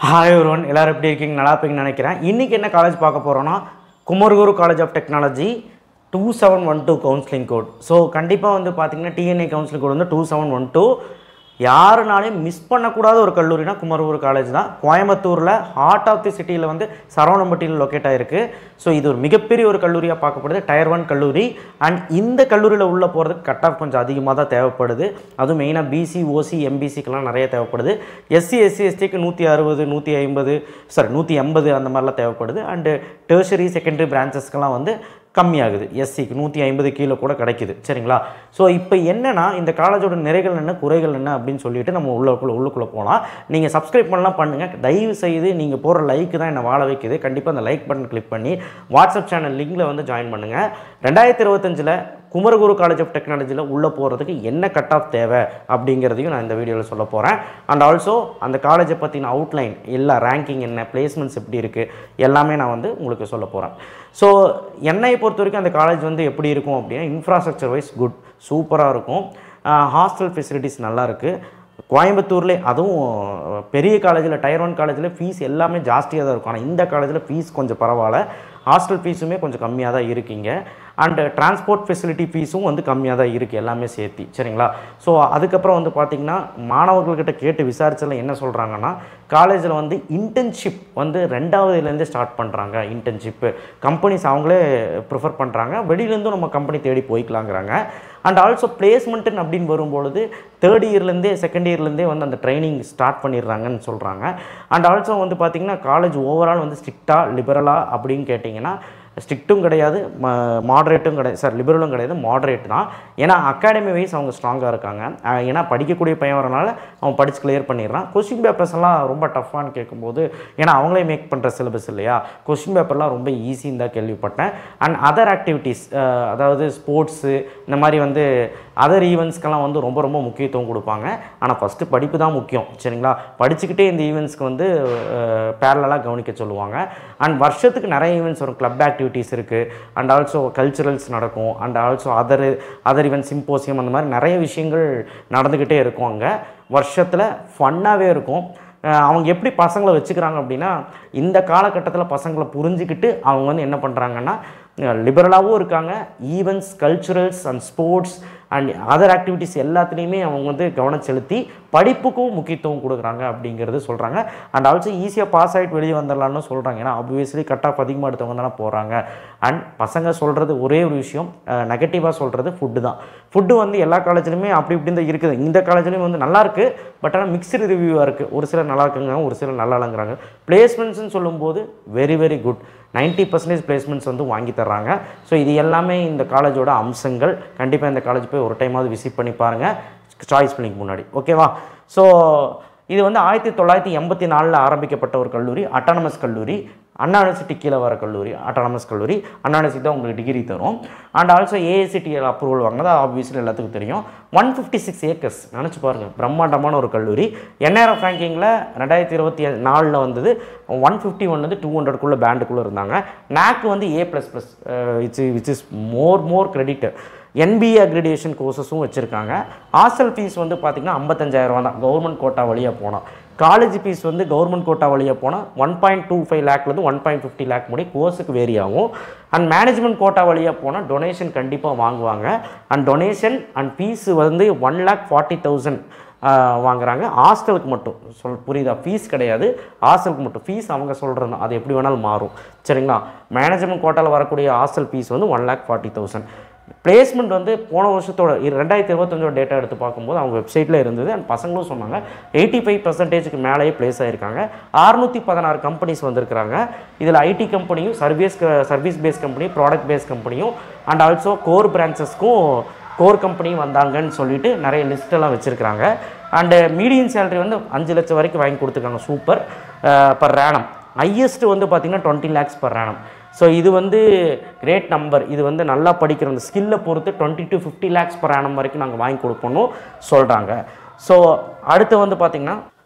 Hi everyone, எல்லாரும் எப்படி இருக்கீங்க? நல்லா இருப்பீங்கன்னு நினைக்கிறேன். இன்றைக்கி என்ன காலேஜ் பார்க்க போகிறோன்னா, Kumaraguru college of technology 2712 counselling code. So கண்டிப்பாக வந்து பார்த்திங்கன்னா டிஎன்ஏ கவுன்சிலிங் கோட் வந்து 2712. யாருனாலையும் மிஸ் பண்ணக்கூடாத ஒரு கல்லூரினா குமரகுரு காலேஜ் தான். கோயம்புத்தூரில் ஹார்ட் ஆஃப் தி சிட்டியில் வந்து சரவணம்பட்டியில் லொக்கேட் ஆகிருக்கு. ஸோ இது ஒரு மிகப்பெரிய ஒரு கல்லூரியாக பார்க்கப்படுது, Tier 1 கல்லூரி. அண்ட் இந்த கல்லூரியில் உள்ளே போகிறதுக்கு கட் ஆஃப் கொஞ்சம் அதிகமாக தான் தேவைப்படுது. அதுவும் மெயினாக பிசி, ஓசி, எம்பிசிக்கெலாம் நிறைய தேவைப்படுது. எஸ்சி, எஸ்டிக்கு 160, 180 அந்த மாதிரிலாம் தேவைப்படுது. அண்டு டெர்ஷரி, செகண்டரி பிரான்ச்சஸ்க்கெலாம் வந்து கம்மியாகுது. எஸ்சிக்கு 150 கீழே கூட கிடைக்குது. சரிங்களா? ஸோ இப்போ என்னென்னா, இந்த காலேஜோட நிறைகள் என்ன, குறைகள் என்ன அப்படின்னு சொல்லிட்டு நம்ம உள்ளுக்குள்ளே போகலாம். நீங்கள் சப்ஸ்கிரைப் பண்ணலாம், பண்ணுங்கள். தயவு செய்து நீங்கள் போகிற லைக்கு தான் என்னை வாழ வைக்குது. கண்டிப்பாக அந்த லைக் பட்டன் கிளிக் பண்ணி வாட்ஸ்அப் சேனல் லிங்கில் வந்து ஜாயின் பண்ணுங்கள். 2025 குமரகுரு காலேஜ் ஆஃப் டெக்னாலஜியில் உள்ளே போகிறதுக்கு என்ன கட் ஆஃப் தேவை அப்படிங்கிறதையும் நான் இந்த வீடியோவில் சொல்ல போகிறேன். அண்ட் ஆல்சோ அந்த காலேஜை பற்றின அவுட்லைன், எல்லா ரேங்கிங் என்ன, பிளேஸ்மெண்ட்ஸ் எப்படி இருக்குது, எல்லாமே நான் வந்து உங்களுக்கு சொல்ல போகிறேன். ஸோ என்னை பொறுத்த வரைக்கும் அந்த காலேஜ் வந்து எப்படி இருக்கும் அப்படின்னா, இன்ஃப்ராஸ்ட்ரக்சர் வைஸ் குட், சூப்பராக இருக்கும். ஹாஸ்டல் ஃபெசிலிட்டிஸ் நல்லாயிருக்கு. கோயம்புத்தூர்லேயே அதுவும் பெரிய காலேஜில், Tier 1 காலேஜில் ஃபீஸ் எல்லாமே ஜாஸ்தியாக தான் இருக்கும். ஆனால் இந்த காலேஜில் ஃபீஸ் கொஞ்சம் பரவாயில்ல. ஹாஸ்டல் ஃபீஸுமே கொஞ்சம் கம்மியாக தான் இருக்குங்க. அண்டு டிரான்ஸ்போர்ட் ஃபெசிலிட்டி ஃபீஸும் வந்து கம்மியாக தான் இருக்குது, எல்லாமே சேர்த்து. சரிங்களா? ஸோ அதுக்கப்புறம் வந்து பார்த்திங்கன்னா, மாணவர்கள்கிட்ட கேட்டு விசாரிச்சதில் என்ன சொல்கிறாங்கன்னா, காலேஜில் வந்து இன்டர்ன்ஷிப் வந்து 2வதுலேருந்தே ஸ்டார்ட் பண்ணுறாங்க. இன்டர்ன்ஷிப்பு கம்பெனிஸ் அவங்களே ப்ரிஃபர் பண்ணுறாங்க. வெளியிலேருந்தும் நம்ம கம்பெனி தேடி போய்க்கலாங்கிறாங்க. அண்ட் ஆல்சோ பிளேஸ்மெண்ட்டுன்னு அப்படின்னு வரும்பொழுது 3rd இயர்லேருந்தே, 2nd இயர்லேருந்தே வந்து அந்த ட்ரைனிங் ஸ்டார்ட் பண்ணிடுறாங்கன்னு சொல்கிறாங்க. அண்ட் ஆல்சோ வந்து பார்த்திங்கன்னா, காலேஜ் ஓவரால் வந்து ஸ்ட்ரிக்டாக லிபரலாக அப்படின்னு கேட்டிங்கன்னா, ஸ்ட்ரிக்ட்டும் கிடையாது, மாடரேட்டும் கிடையாது, லிபரலும் கிடையாது, மாடரேட் தான். ஏன்னா அகாடமி வைஸ் அவங்க ஸ்ட்ராங்காக இருக்காங்க. ஏன்னா படிக்கக்கூடிய பையன் வரனால அவன் படித்து கிளியர் பண்ணிடுறான். கொஸ்டின் பேப்பர்ஸ் எல்லாம் ரொம்ப டஃப்பானு கேட்கும்போது, ஏன்னா அவங்களே மேக் பண்ணுற சிலபஸ் இல்லையா, கொஸ்டின் பேப்பர்லாம் ரொம்ப ஈஸின்னு தான் கேள்விப்பட்டேன். அண்ட் அதர் ஆக்டிவிட்டீஸ், அதாவது ஸ்போர்ட்ஸு, இந்த மாதிரி வந்து அதர் ஈவெண்ட்ஸ்க்கெல்லாம் வந்து ரொம்ப ரொம்ப முக்கியத்துவம் கொடுப்பாங்க. ஆனால் ஃபஸ்ட்டு படிப்பு தான் முக்கியம். சரிங்களா? படிச்சுக்கிட்டே இந்த ஈவெண்ட்ஸ்க்கு வந்து பேரலாக கவனிக்க சொல்லுவாங்க. அண்ட் வருஷத்துக்கு நிறைய ஈவெண்ட்ஸ் வரும். கிளப் ஆக்டிவிட்டீஸ் இருக்குது. அண்ட் ஆல்சோ கல்ச்சுரல்ஸ் நடக்கும். And also other event, symposium, அந்த மாதிரி நிறைய விஷயங்கள் நடந்துக்கிட்டே இருக்கும். அங்கே வருஷத்தில் ஃபன்னாகவே இருக்கும். அவங்க எப்படி பசங்களை வச்சுக்கிறாங்க அப்படின்னா, இந்த காலகட்டத்தில் பசங்களை புரிஞ்சுக்கிட்டு அவங்க வந்து என்ன பண்ணுறாங்கன்னா, லிபரலாகவும் இருக்காங்க. Events, culturals and sports and other activities எல்லாத்துலேயுமே அவங்க வந்து கவனம் செலுத்தி படிப்புக்கும் முக்கியத்துவம் கொடுக்குறாங்க அப்படிங்கிறது சொல்கிறாங்க. அண்ட் ஆல்சோ ஈஸியாக பாஸ் ஆகிட்டு வெளியே வந்துடலான்னு சொல்கிறாங்க. ஏன்னா ஆப்வியஸ்லி கட் ஆஃப் அதிகமாக எடுத்தவங்க தானே போகிறாங்க. அண்ட் பசங்க சொல்கிறது ஒரே ஒரு விஷயம், நெகட்டிவாக சொல்கிறது ஃபுட்டு தான். ஃபுட்டு வந்து எல்லா காலேஜ்லையுமே அப்படி இப்படி தான் இருக்குது. இந்த காலேஜ்லேயும் வந்து நல்லாயிருக்கு, பட் ஆனால் மிக்சடு ரிவ்யூவாக இருக்குது. ஒரு சிலர் நல்லா இருக்குங்க, ஒரு சிலர் நல்லா இல்லைங்கிறாங்க. பிளேஸ்மெண்ட்ஸ்னு சொல்லும்போது வெரி வெரி குட், 90% பிளேஸ்மெண்ட்ஸ் வந்து வாங்கி தர்றாங்க. ஸோ இது எல்லாமே இந்த காலேஜோட அம்சங்கள். கண்டிப்பாக இந்த காலேஜ் போய் ஒரு டைமாவது விசிட் பண்ணி பாருங்கள், சாய்ஸ் பண்ணிக்கு முன்னாடி. ஓகேவா? ஸோ இது வந்து 1984 ஆரம்பிக்கப்பட்ட ஒரு கல்லூரி, அட்டானமஸ் கல்லூரி. அண்ணா யூனிவர்சிட்டி கீழே வர கல்லூரி, அட்டானமஸ் கல்லூரி. அண்ணா யூனிவர்சிட்டி தான் உங்களுக்கு டிகிரி தரும். அண்ட் ஆல்சோ ஏஐசிடிஎல் அப்ரூவல் வாங்கினது ஆப்வியஸ்லி எல்லாத்துக்கும் தெரியும். 156 ஏக்கர்ஸ், நினச்சி பாருங்கள், பிரம்மாண்டமான ஒரு கல்லூரி. NRF ரேங்கிங்கில் 2024 வந்தது. 151 200 பேண்டுக்குள்ளே இருந்தாங்க. NAC வந்து A++, which is more credit. NBA accreditation கோர்சஸும் வச்சுருக்காங்க. ஹாஸ்டல் ஃபீஸ் வந்து பார்த்திங்கன்னா 55,000 தான் கவர்மெண்ட் கோட்டா வழியாக போனால். காலேஜ் ஃபீஸ் வந்து கவர்மெண்ட் கோட்டா வழியாக போனால் 1.25 லேக்லேருந்து 1.50 லேக் முடி கோர்ஸுக்கு வேரி ஆகும். அண்ட் மேனேஜ்மெண்ட் கோட்டா வழியாக போனால் டொனேஷன் கண்டிப்பாக வாங்குவாங்க. அண்ட் டொனேஷன் அண்ட் ஃபீஸ் வந்து 1,40,000 வாங்குறாங்க. ஹாஸ்டலுக்கு மட்டும் புரியுதா? ஃபீஸ் கிடையாது, ஹாஸ்டலுக்கு மட்டும். ஃபீஸ் அவங்க சொல்கிறது அது எப்படி வேணாலும் மாறும். சரிங்களா? மேனேஜ்மெண்ட் கோட்டாவில் வரக்கூடிய ஹாஸ்டல் ஃபீஸ் வந்து 1,40,000. பிளேஸ்மெண்ட் வந்து போன வருஷத்தோட 2025 டேட்டா எடுத்து பார்க்கும்போது அவங்க வெப்சைட்டில் இருந்தது. அண்ட் பசங்களும் சொன்னாங்க 85% மேலேயே பிளேஸ் ஆகிருக்காங்க. 616 கம்பெனிஸ் வந்திருக்கிறாங்க. இதில் ஐடி கம்பெனியும், சர்வீஸ் பேஸ் கம்பெனியும், ப்ராடக்ட் பேஸ் கம்பெனியும், அண்ட் ஆல்சோ கோர் பிரான்ச்சஸ்க்கும் கோர் கம்பெனியும் வந்தாங்கன்னு சொல்லிட்டு நிறைய லிஸ்ட்டெல்லாம் வச்சுருக்கிறாங்க. அண்டு மீடியம் சேலரி வந்து 5 லட்சம் வரைக்கும் வாங்கி கொடுத்துருக்காங்க. சூப்பர். பர் ஆனம் ஹையஸ்ட்டு வந்து பார்த்திங்கன்னா 20 lakhs பர் ஆனம். ஸோ இது வந்து கிரேட் நம்பர். இது வந்து நல்லா படிக்கிற அந்த ஸ்கில்லை பொறுத்து 20 to 50 lakhs பர் ஆனம் வரைக்கும் நாங்கள் வாங்கி கொடுப்போன்னு சொல்கிறாங்க. ஸோ அடுத்து வந்து பார்த்திங்கன்னா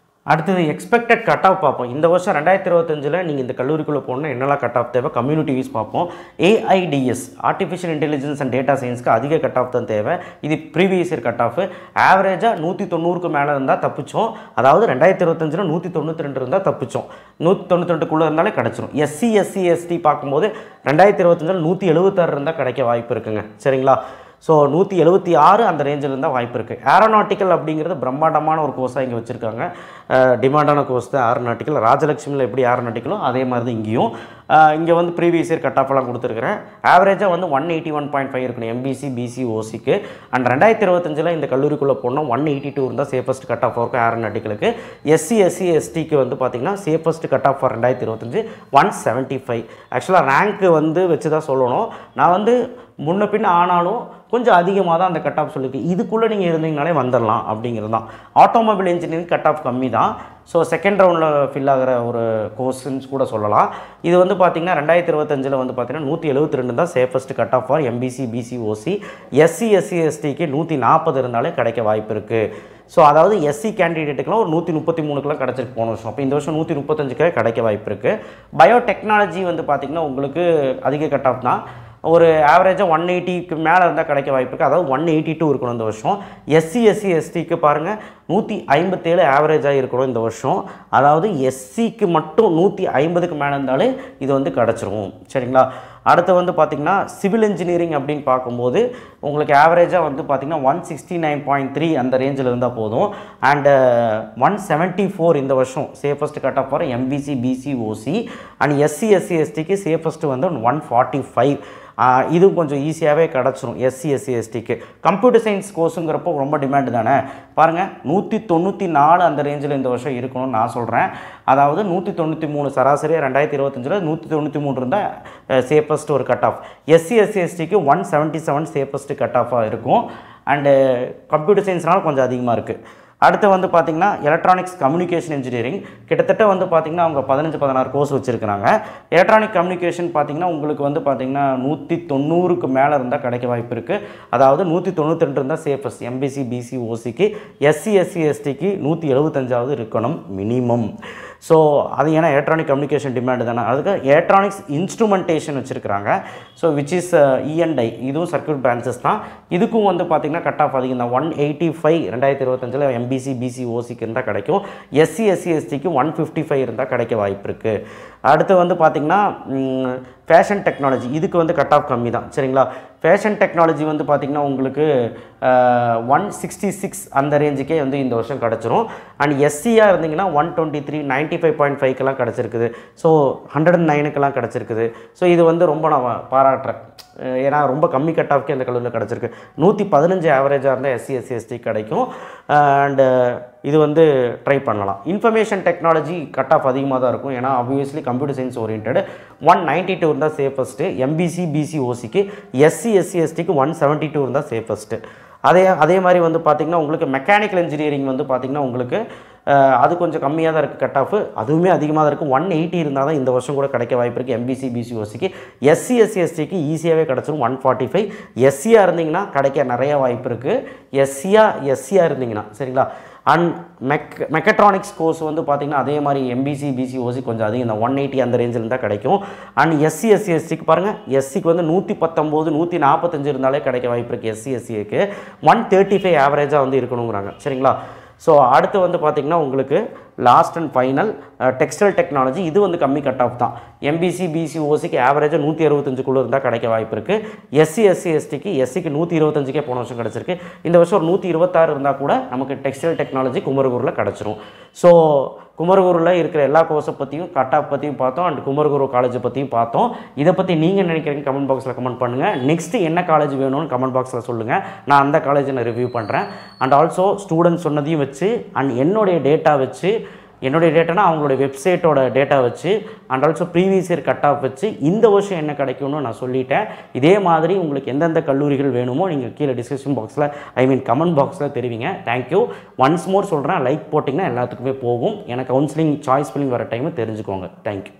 அடுத்தது எக்ஸ்பெக்டட் கட் ஆஃப் பார்ப்போம். இந்த வருஷம் 2025 நீங்கள் இந்த கல்லூரிக்குள்ளே போகணுன்னா என்னெல்லாம் கட் ஆஃப் தேவை, கம்யூனிட்டி வைஸ் பார்ப்போம். AIDS artificial intelligence and data சயின்ஸ்க்கு அதிக கட் ஆஃப் தான் தேவை. இது ப்ரீவியஸ் இயர் கட் ஆஃப். ஆவரேஜாக 190க்கு மேலே இருந்தால் தப்பிச்சோம். அதாவது 2025 192 இருந்தால் தப்பிச்சோம். 192க்குள்ளே இருந்தாலே கிடச்சிரும். எஸ்சி எஸ்சி எஸ்டி பார்க்கும்போது 2025 176 இருந்தால் கிடைக்க வாய்ப்பு இருக்குங்க. சரிங்களா? ஸோ 176 அந்த ரேஞ்சில் இருந்தால் வாய்ப்பு இருக்குது. ஏரோநாட்டிக்கல் அப்படிங்கிறது பிரம்மாண்டமான ஒரு கோர்ஸாக இங்கே வச்சுருக்காங்க. டிமாண்டான கோர்ஸ் தான் ஏரோநாட்டிக்கல். ராஜலட்சுமியில் எப்படி ஏரோநாட்டிக்கலோ அதே மாதிரி தான் இங்கேயும். இங்கே வந்து ப்ரீவியஸ் இயர் கட் ஆஃப்லாம் கொடுத்துருக்குறேன். ஆவரேஜாக வந்து 181.5 இருக்கணும் எம்பிசி பிசி ஓசிக்கு. அண்ட் 2025 இந்த கல்லூரிக்குள்ளே போனால் 182 இருந்தால் சேஃபஸ்ட் கட் ஆஃப் இருக்கும் ஏரோநாட்டிக்கலுக்கு. எஸ்சி எஸ்சி எஸ்டிக்கு வந்து பார்த்திங்கன்னா சேஃபஸ்ட் கட் ஆஃப் ஃபார் 2025 175. ஆக்சுவலாக ரேங்க்கு வந்து வச்சு தான் சொல்லணும். நான் வந்து முன்ன பின்ன ஆனாலும் கொஞ்சம் அதிகமாக தான் அந்த கட் ஆஃப் சொல்லியிருக்கு. இதுக்குள்ளே நீங்கள் இருந்தீங்கனாலே வந்துடலாம் அப்படிங்கிறது தான். ஆட்டோமொபைல் இன்ஜினியரிங் கட் ஆஃப் கம்மி தான். ஸோ செகண்ட் ரவுண்டில் ஃபில் ஆகிற ஒரு கோர்ஸ்ன்னு கூட சொல்லலாம். இது வந்து பார்த்திங்கன்னா 2025 வந்து பார்த்திங்கன்னா 172 தான் safest cut off for MBC BC OC. SC SC எஸ்டிக்கு 140 இருந்தாலே கிடைக்க வாய்ப்பு இருக்குது. ஸோ அதாவது எஸ்சி கேண்டிடேட்டுக்குலாம் ஒரு 133க்குலாம் கிடச்சிருக்கு போன வருஷம். அப்போ இந்த வருஷம் 135க்கு கிடைக்க வாய்ப்பு இருக்குது. பயோடெக்னாலஜி வந்து பார்த்திங்கன்னா உங்களுக்கு அதிக கட் ஆஃப் தான். ஒரு ஆவரேஜாக 180க்கு மேலே இருந்தால் கிடைக்க வாய்ப்பு இருக்குது. அதாவது 182 இருக்கணும் இந்த வருஷம். எஸ்சி எஸ்சி எஸ்டிக்கு பாருங்கள் 157 ஆவரேஜாக இருக்கணும் இந்த வருஷம். அதாவது எஸ்சிக்கு மட்டும் 150க்கு மேலே இருந்தாலே இது வந்து கிடச்சிரும். சரிங்களா? அடுத்து வந்து பார்த்திங்கன்னா சிவில் இன்ஜினியரிங் அப்படின்னு பார்க்கும்போது உங்களுக்கு ஆவரேஜாக வந்து பார்த்திங்கன்னா 169.3 அந்த ரேஞ்சில் இருந்தால் போதும். அண்டு 174 இந்த வருஷம் safest cut off for MBC BC OC. And SC SC எஸ்டிக்கு சேஃபஸ்ட் வந்து 145. இதுவும் கொஞ்சம் ஈஸியாகவே கிடச்சிரும் எஸ்சி எஸ்சி எஸ்டிக்கு. கம்ப்யூட்டர் சயின்ஸ் கோர்ஸுங்கிறப்போ ரொம்ப டிமாண்டு தானே. பாருங்கள் 194 அந்த ரேஞ்சில் இந்த வருஷம் இருக்கணும்னு நான் சொல்கிறேன். அதாவது 193 சராசரியாக 2025 193 இருந்தால் சேஃபஸ்ட் ஒரு கட் ஆஃப். எஸ்சி எஸ்சி எஸ்டிக்கு 177 சேஃபஸ்ட் கட் ஆஃபாக இருக்கும். அண்டு கம்ப்யூட்டர் சயின்ஸ்னால கொஞ்சம் அதிகமாக இருக்குது. அடுத்து வந்து பார்த்திங்கன்னா எலக்ட்ரானிக்ஸ் கம்யூனிகேஷன் இன்ஜினியரிங் கிட்டத்தட்ட வந்து பார்த்திங்கன்னா அவங்க 15-16 கோர்ஸ் வச்சுருக்கிறாங்க. எலக்ட்ரானிக் கம்யூனிகேஷன் பார்த்திங்கன்னா உங்களுக்கு வந்து பார்த்திங்கன்னா 190க்கு மேலே இருந்தால் கிடைக்க வாய்ப்பு இருக்குது. அதாவது 192 இருந்தால் சேஃபஸ்ட் எம்பிசி பிசி ஓசிக்கு. எஸ்சி எஸ்சி எஸ்டிக்கு 175 இருக்கணும் மினிமம். ஸோ அது ஏன்னா எலக்ட்ரானிக் கம்யூனிகேஷன் டிமாண்டு தானே. அதுக்கு எலக்ட்ரானிக்ஸ் இன்ஸ்ட்ருமெண்டேஷன் வச்சுருக்கிறாங்க. ஸோ விச் இஸ் இஎன்ஐ, இதுவும் சர்க்யூட் பிரான்ச்சஸ் தான். இதுக்கும் வந்து பார்த்திங்கன்னா கட் ஆஃப் அதிகம் தான். 185 2025 எம்பிசி பிசி ஓசிக்கு இருந்தால் கிடைக்கும். எஸ்சி எஸ்சி எஸ்டிக்கு 155 இருந்தால் கிடைக்க வாய்ப்பு இருக்குது. அடுத்து வந்து பார்த்திங்கன்னா ஃபேஷன் டெக்னாலஜி, இதுக்கு வந்து கட் ஆஃப் கம்மி தான். சரிங்களா? ஃபேஷன் டெக்னாலஜி வந்து பார்த்திங்கன்னா உங்களுக்கு 166 அந்த ரேஞ்சுக்கே வந்து இந்த வருஷம் கிடச்சிரும். அண்ட் எஸ்சியாக இருந்தீங்கன்னா 123 95.5க்கெல்லாம் கிடச்சிருக்குது. ஸோ 109க்கெல்லாம் கிடச்சிருக்குது. ஸோ இது வந்து ரொம்ப நான் பாராட்டுறேன். ஏன்னா ரொம்ப கம்மி கட் ஆஃப்க்கு அந்த கல்லூரியில் கிடச்சிருக்கு. 115 ஆவரேஜாக இருந்தால் எஸ்சி எஸ்சி எஸ்டி கிடைக்கும். அண்டு இது வந்து ட்ரை பண்ணலாம். இன்ஃபர்மேஷன் டெக்னாலஜி கட் ஆஃப் அதிகமாக தான் இருக்கும். ஏன்னா ஆப்வியஸ்லி கம்ப்யூட்டர் சயின்ஸ் ஓரியன்ட். 192 இருந்தால் சேஃபஸ்ட்டு எம்பிசி பிசி ஓசிக்கு. எஸ்சி எஸ்சி எஸ்டிக்கு 172 இருந்தால் சேஃபஸ்ட்டு. அதே மாதிரி வந்து பார்த்திங்கன்னா உங்களுக்கு மெக்கானிக்கல் இன்ஜினியரிங் வந்து பார்த்திங்கன்னா உங்களுக்கு அது கொஞ்சம் கம்மியாக தான் இருக்குது கட் ஆஃப். அதுவுமே அதிகமாக தான் இருக்குது. 180 இருந்தால் தான் இந்த வருஷம் கூட கிடைக்க வாய்ப்பு இருக்குது எம்பிசி பிசி ஓசிக்கு. எஸ்சி எஸ்சி எஸ்டிக்கு ஈஸியாகவே கிடச்சிரும் 145. எஸ்சியாக இருந்தீங்கன்னா கிடைக்க நிறைய வாய்ப்பு இருக்குது. எஸ்சியாக இருந்தீங்கன்னா. சரிங்களா? அண்ட் மெக்கட்ரானிக்ஸ் கோர்ஸ் வந்து பார்த்திங்கன்னா அதே மாதிரி எம்பிசி பிசி ஓசி கொஞ்சம் அதிகம் தான். 180 அந்த ரேஞ்சில் இருந்தால் கிடைக்கும். அண்ட் எஸ்சி எஸ்சி எஸ்டிக்கு பாருங்கள் எஸ்சிக்கு வந்து 119 145 இருந்தாலே கிடைக்க வாய்ப்பு இருக்குது. எஸ்சி எஸ்சிக்கு 135 ஆவரேஜாக வந்து இருக்கணுங்கிறாங்க. சரிங்களா? ஸோ அடுத்து வந்து பார்த்திங்கன்னா உங்களுக்கு last and final textile technology, இது வந்து கம்மி கட் ஆஃப் தான். எம்பிசி பிசி ஓசிக்கு ஆவரேஜாக 165க்குள்ளே இருந்தால் கிடைக்க வாய்ப்பு இருக்குது. எஸ்சி எஸ்சி எஸ்டிக்கு எஸ்சிக்கு 125க்கே போன வருஷம் கிடச்சிருக்கு. இந்த வருஷம் ஒரு 126 இருந்தால் கூட நமக்கு டெக்ஸ்டைல் டெக்னாலஜி குமரகுருவில் கிடச்சிரும். ஸோ குமரகுருவில் இருக்கிற எல்லா கோர்ஸை பற்றியும் கட் ஆஃப் பற்றியும் பார்த்தோம். அண்ட் குமரகுரு காலேஜை பற்றியும் பார்த்தோம். இதை பற்றி நீங்கள் நினைக்கிறீங்க கமெண்ட் பாக்ஸில் கமெண்ட் பண்ணுங்கள். நெக்ஸ்ட்டு என்ன காலேஜ் வேணும்னு கமெண்ட் பாக்ஸில் சொல்லுங்கள். நான் அந்த காலேஜை நான் ரிவ்யூ பண்ணுறேன். அண்ட் ஆல்சோ ஸ்டூடெண்ட்ஸ் சொன்னதையும் வச்சு அண்ட் என்னுடைய டேட்டா வச்சு, என்னுடைய டேட்டானா அவங்களுடைய வெப்சைட்டோட டேட்டா வச்சு and also previous year cut off வச்சு இந்த வருஷம் என்ன கிடைக்கும்னு நான் சொல்லிட்டேன். இதே மாதிரி உங்களுக்கு எந்தெந்த கல்லூரிகள் வேணுமோ நீங்கள் கீழே டிஸ்கிரிப்ஷன் பாக்ஸில் கமெண்ட் பாக்ஸில் தெரிவிங்க. தேங்க்யூ. ஒன்ஸ் மோர் சொல்கிறேன், லைக் போட்டிங்கன்னா எல்லாத்துக்குமே போகும். எனக்கு கவுன்சிலிங் சாய்ஸ் ஃபில்லிங் வர டைமு தெரிஞ்சுக்கோங்க. தேங்க்யூ.